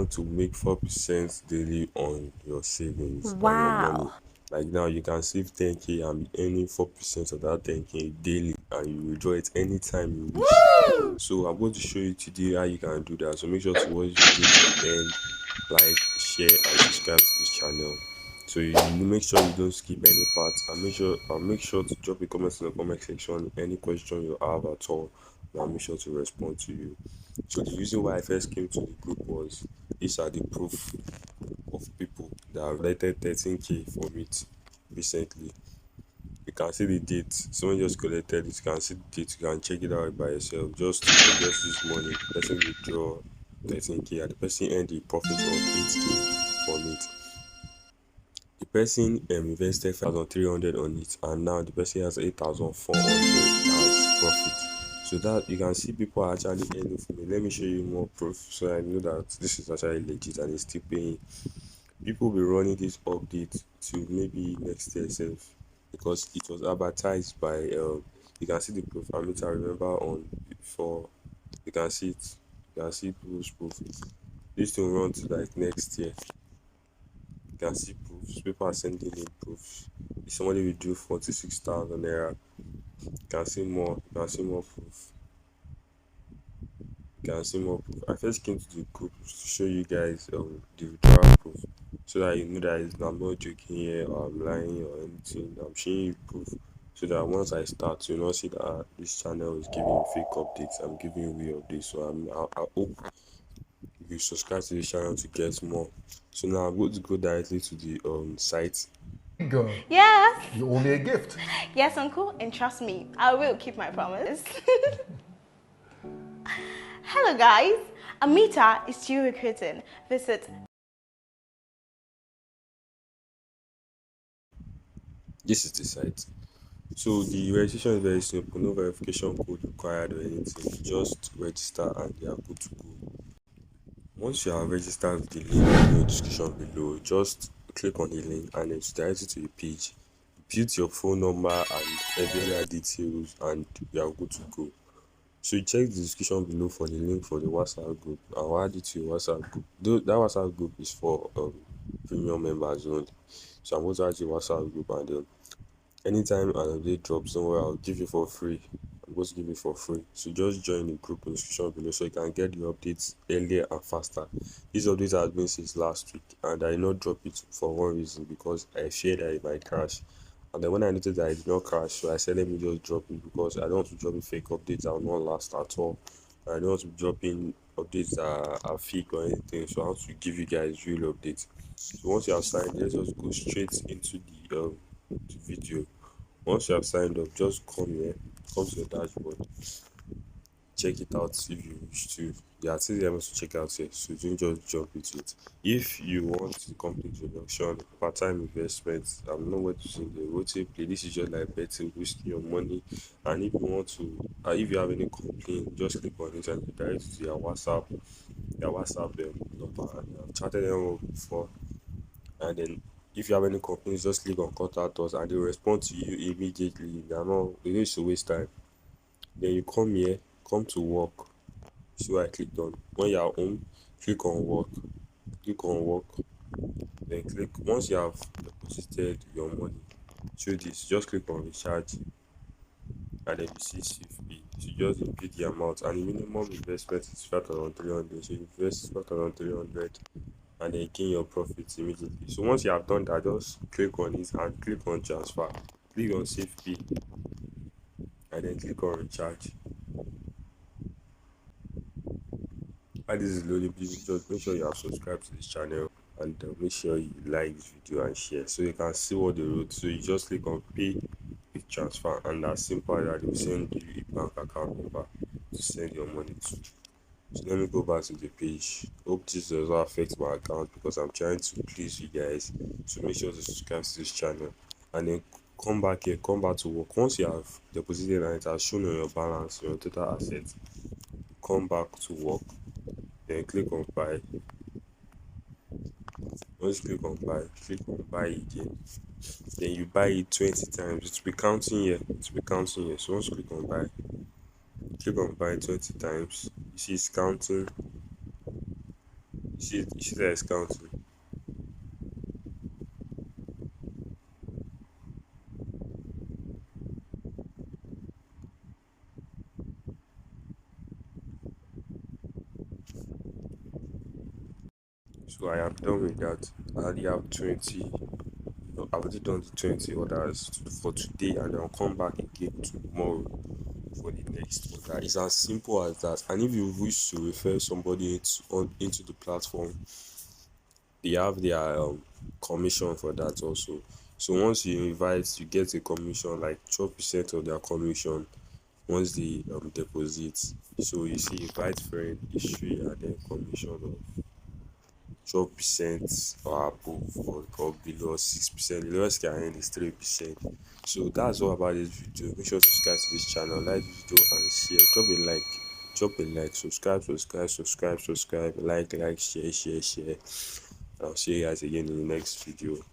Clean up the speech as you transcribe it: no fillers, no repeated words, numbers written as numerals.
want to make 4% daily on your savings and your money, Wow. like now you can save 10k and be earning 4% of that 10k daily, and you withdraw it anytime you wish. So I'm going to show you today how you can do that. So make sure to watch the video to the end, like, share, and subscribe to this channel. So you make sure you don't skip any part, and make sure to drop a comment in the comment section. Any question you have at all, and I'll make sure to respond to you. So the reason why I first came to the group was these are the proof of people that have collected 13k from it recently. You can see the date. Someone just collected it. You can see the date. You can check it out by yourself. Just this morning, the person withdraw 13k and the person earned a profit of 8k from it. The person invested 5,300 on it, and now the person has 8,400 as profit. So that you can see people are actually earning from it. Let me show you more proof so I know that this is actually legit and it's still paying. People will be running this update to maybe next year itself, because it was advertised by you can see the proof. Amita, remember on before, you can see it. You can see people's proof. This will run to like next year. You can see proofs. People are sending in proofs. If somebody will do 46,000 naira, you can see more. You can see more proof. You can see more proof. I first came to the group to show you guys the withdrawal proof, so that you know that I'm not joking here or I'm lying or anything. I'm showing you proof so that once I start, you not see that this channel is giving you fake updates. I'm giving you real updates. So I hope you subscribe to this channel to get more. So now I'm going to go directly to the site. Girl, Yes. you owe me a gift. Yes, uncle, and trust me, I will keep my promise. Hello, guys. Amita is still recruiting. Visit. This is the site. So the registration is very simple. No verification code required or anything. Just register and you are good to go. Once you are registered with the link in the description below, just click on the link and it's directed to the page. Put your phone number and every other details and you are good to go. So you check the description below for the link for the WhatsApp group. I'll add it to your WhatsApp group. Though that WhatsApp group is for premium members only. So I'm going to add your WhatsApp group, and anytime an update drops somewhere, I'll give you for free. I'm going to give it for free. So just join the group in the description below so you can get the updates earlier and faster. This update has been since last week, and I did not drop it for one reason, because I feared that it might crash. And then when I noticed that it did not crash, so I said let me just drop it, because I don't want to drop in fake updates that will not last at all. I don't want to drop in updates that are fake or anything. So I want to give you guys real updates. So once you have signed, let's just go straight into the video. Once you have signed up, just come here, come to the dashboard, check it out if you wish to. There are things you're able to check out here, so don't just jump into it. If you want to complete reduction, part-time investment, I'm not what to say the rotate play. This is just like betting, risking your money. And if you want to, if you have any complaint, just click on it and be directed to their WhatsApp number. And I've chatted them up before. And then if you have any complaints, just click on contact us and they'll respond to you immediately. They're not, they used to waste time. Then you come here, come to work. See what I clicked on. When you're home, click on work. Click on work. Then click, once you have deposited your money, show this, just click on recharge, and then you see CFP. So you just input the amount, and the minimum investment is 5,300. So you invest 5,300 and then gain your profits immediately. So once you have done that, just click on it and click on transfer. Click on save pay and then click on recharge. While this is loading, please just make sure you have subscribed to this channel, and make sure you like this video and share so you can see what they wrote. So you just click on pay with transfer, and as simple as that, they will send you a bank account number to send your money to. So let me go back to the page. Hope this does not affect my account, because I'm trying to please you guys. So make sure to subscribe to this channel and then come back here, come back to work. Once you have deposited and it has shown on your balance, your total assets, come back to work, then click on buy. Once you click on buy again. Then you buy it 20 times. It will be counting here. It will be counting here. So once you click on buy 20 times. You see it's counting. You see that it's counting. So I am done with that. I already have 20. No, I've already done the 20 orders for today, and I'll come back again tomorrow for the next order. It's as simple as that. And if you wish to refer somebody into the platform, they have their commission for that also. So once you invite, you get a commission like 12% of their commission once they deposit. So you see, invite friend, history, and then commission of 12% or above, or below 6%. The lowest can earn is 3%. So that's all about this video. Make sure to subscribe to this channel, like this video, and share. Drop a like, subscribe, like, share. I'll see you guys again in the next video.